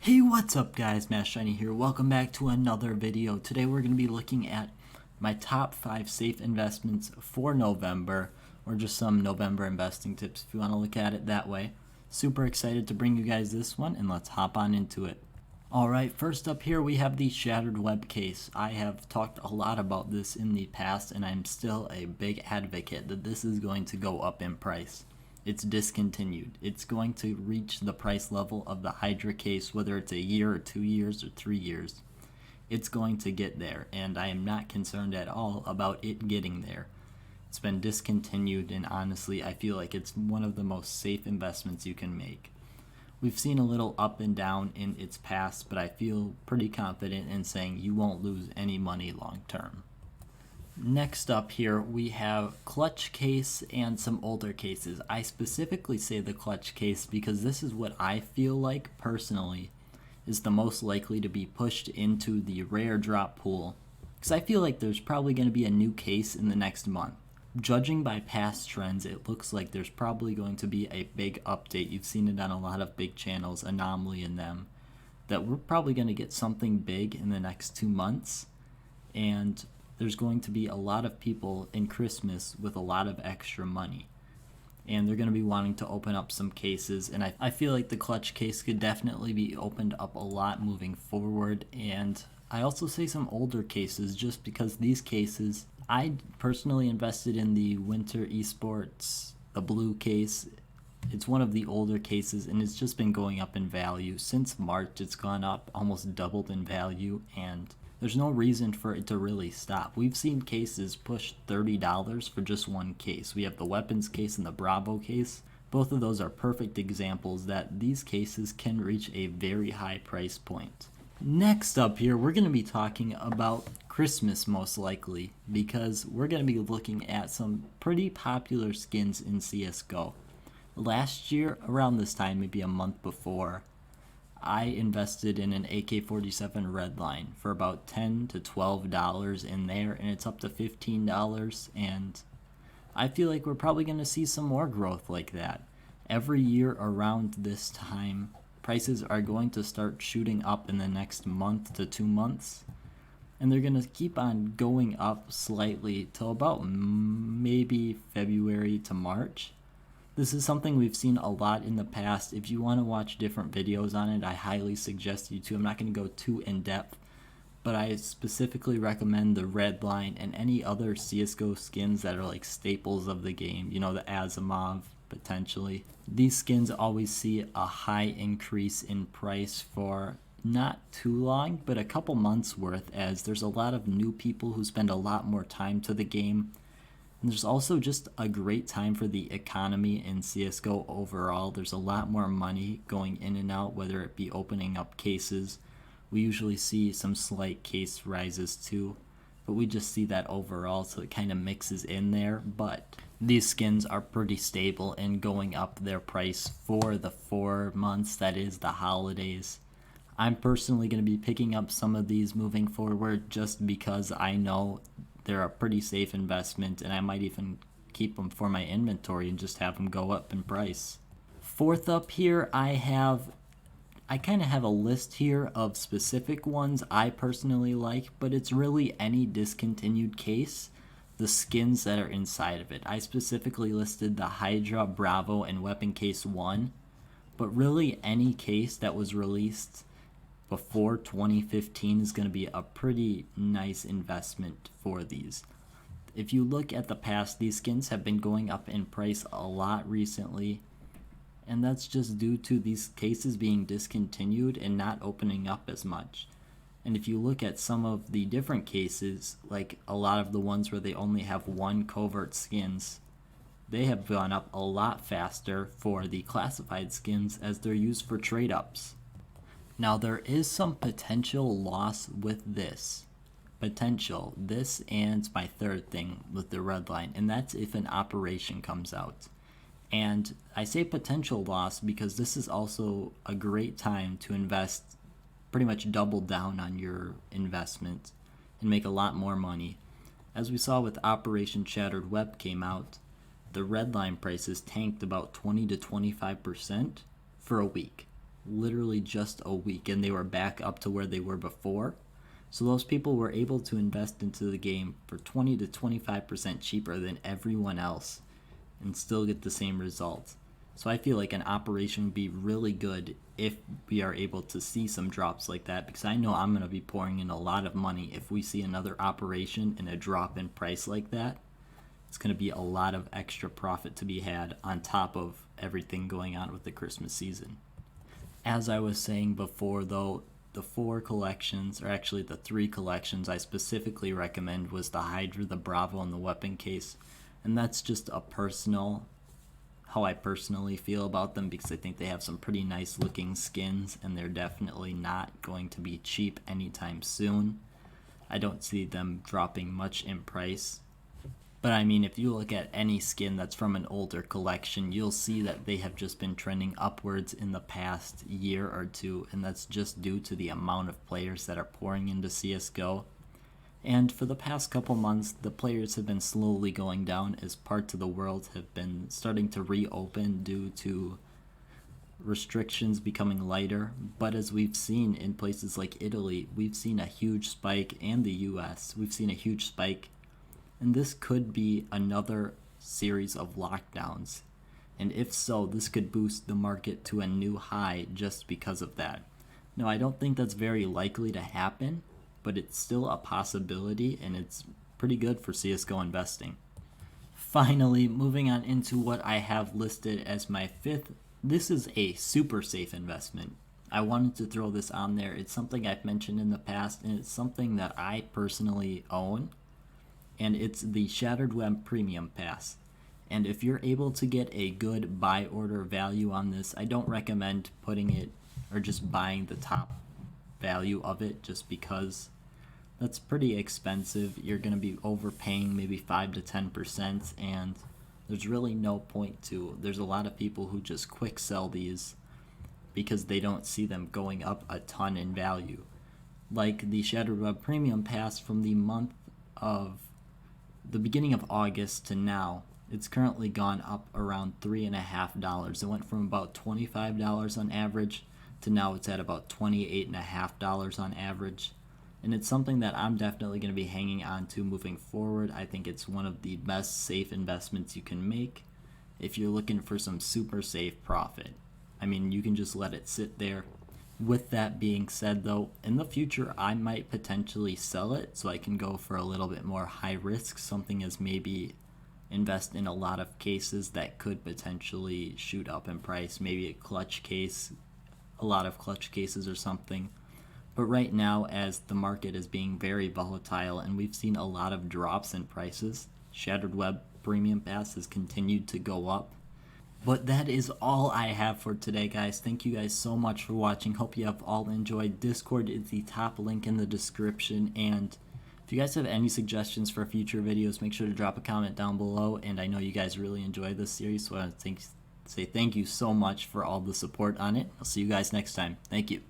Hey, what's up guys, Matt Shiny here. Welcome back to another video. Today we're going to be looking at my top 5 safe investments for November, or just some November investing tips if you want to look at it that way. Super excited to bring you guys this one, and let's hop on into it. Alright, first up here we have the shattered web case. I have talked a lot about this in the past, and I'm still a big advocate that this is going to go up in price. It's discontinued. It's going to reach the price level of the Hydra case, whether it's a year or 2 years or 3 years. It's going to get there, and I am not concerned at all about it getting there. It's been discontinued, and honestly, I feel like it's one of the most safe investments you can make. We've seen a little up and down in its past, but I feel pretty confident in saying you won't lose any money long term. Next up here we have clutch case and some older cases. I specifically say the clutch case because this is what I feel like personally is the most likely to be pushed into the rare drop pool, because I feel like there's probably going to be a new case in the next month. Judging by past trends, it looks like there's probably going to be a big update. You've seen it on a lot of big channels, Anomaly in them, that we're probably going to get something big in the next 2 months, and there's going to be a lot of people in Christmas with a lot of extra money, and they're going to be wanting to open up some cases, and I feel like the clutch case could definitely be opened up a lot moving forward. And I also say some older cases just because these cases, I personally invested in the Winter Esports, the blue case. It's one of the older cases, and it's just been going up in value. Since March, it's gone up, almost doubled in value, and there's no reason for it to really stop. We've seen cases push $30 for just one case. We have the weapons case and the Bravo case. Both of those are perfect examples that these cases can reach a very high price point. Next up here, we're going to be talking about Christmas most likely, because we're going to be looking at some pretty popular skins in CSGO. Last year, around this time, maybe a month before, I invested in an AK-47 Redline for about $10 to $12 in there, and it's up to $15, and I feel like we're probably going to see some more growth like that. Every year around this time, prices are going to start shooting up in the next month to 2 months, and they're going to keep on going up slightly till about maybe February to March. This is something we've seen a lot in the past. If you want to watch different videos on it, I highly suggest you to. I'm not going to go too in depth, but I specifically recommend the Redline and any other CSGO skins that are like staples of the game. You know, the Asimov, potentially. These skins always see a high increase in price for not too long, but a couple months worth, as there's a lot of new people who spend a lot more time to the game. And there's also just a great time for the economy in CSGO overall. There's a lot more money going in and out, whether it be opening up cases. We usually see some slight case rises too, but we just see that overall, so it kind of mixes in there. But these skins are pretty stable and going up their price for the 4 months, that is the holidays. I'm personally going to be picking up some of these moving forward just because I know they're a pretty safe investment, and I might even keep them for my inventory and just have them go up in price. Fourth up here, I kind of have a list here of specific ones I personally like, but it's really any discontinued case, the skins that are inside of it. I specifically listed the Hydra, Bravo, and Weapon Case 1, but really any case that was released before 2015 is going to be a pretty nice investment for these. If you look at the past, these skins have been going up in price a lot recently, and that's just due to these cases being discontinued and not opening up as much. And if you look at some of the different cases, like a lot of the ones where they only have one covert skins, they have gone up a lot faster for the classified skins as they're used for trade ups. Now there is some potential loss with this. This and my third thing with the Redline, and that's if an operation comes out. And I say potential loss because this is also a great time to invest, pretty much double down on your investment and make a lot more money. As we saw with Operation Shattered Web came out, the Redline prices tanked about 20 to 25% for a week. literally just a week, and they were back up to where they were before. So those people were able to invest into the game for 20 to 25% cheaper than everyone else and still get the same results. So I feel like an operation would be really good if we are able to see some drops like that, because I know I'm going to be pouring in a lot of money if we see another operation and a drop in price like that. It's going to be a lot of extra profit to be had on top of everything going on with the Christmas season. As I was saying before, though, the 4 collections, or actually the 3 collections I specifically recommend was the Hydra, the Bravo, and the Weapon Case. And that's just how I personally feel about them, because I think they have some pretty nice looking skins and they're definitely not going to be cheap anytime soon. I don't see them dropping much in price. But I mean, if you look at any skin that's from an older collection, you'll see that they have just been trending upwards in the past year or two, and that's just due to the amount of players that are pouring into CSGO. And for the past couple months, the players have been slowly going down as parts of the world have been starting to reopen due to restrictions becoming lighter. But as we've seen in places like Italy, we've seen a huge spike, and the US, we've seen a huge spike. And this could be another series of lockdowns. And if so, this could boost the market to a new high just because of that. Now, I don't think that's very likely to happen, but it's still a possibility, and it's pretty good for CSGO investing. Finally, moving on into what I have listed as my 5th. This is a super safe investment. I wanted to throw this on there. It's something I've mentioned in the past, and it's something that I personally own. And it's the Shattered Web Premium Pass. And if you're able to get a good buy order value on this, I don't recommend putting it or just buying the top value of it, just because that's pretty expensive. You're going to be overpaying maybe 5 to 10%, and there's really no point to. There's a lot of people who just quick sell these because they don't see them going up a ton in value. Like the Shattered Web Premium Pass, from the beginning of August to now, it's currently gone up around $3.50. It went from about $25 on average to now it's at about $28.50 on average. And it's something that I'm definitely going to be hanging on to moving forward. I think it's one of the best safe investments you can make if you're looking for some super safe profit. I mean, you can just let it sit there. With that being said, though, in the future, I might potentially sell it so I can go for a little bit more high risk, something as maybe invest in a lot of cases that could potentially shoot up in price, maybe a clutch case, a lot of clutch cases or something. But right now, as the market is being very volatile and we've seen a lot of drops in prices, Shattered Web Premium Pass has continued to go up. But that is all I have for today, guys. Thank you guys so much for watching. Hope you have all enjoyed. Discord is the top link in the description. And if you guys have any suggestions for future videos, make sure to drop a comment down below. And I know you guys really enjoy this series, so I want to say thank you so much for all the support on it. I'll see you guys next time. Thank you.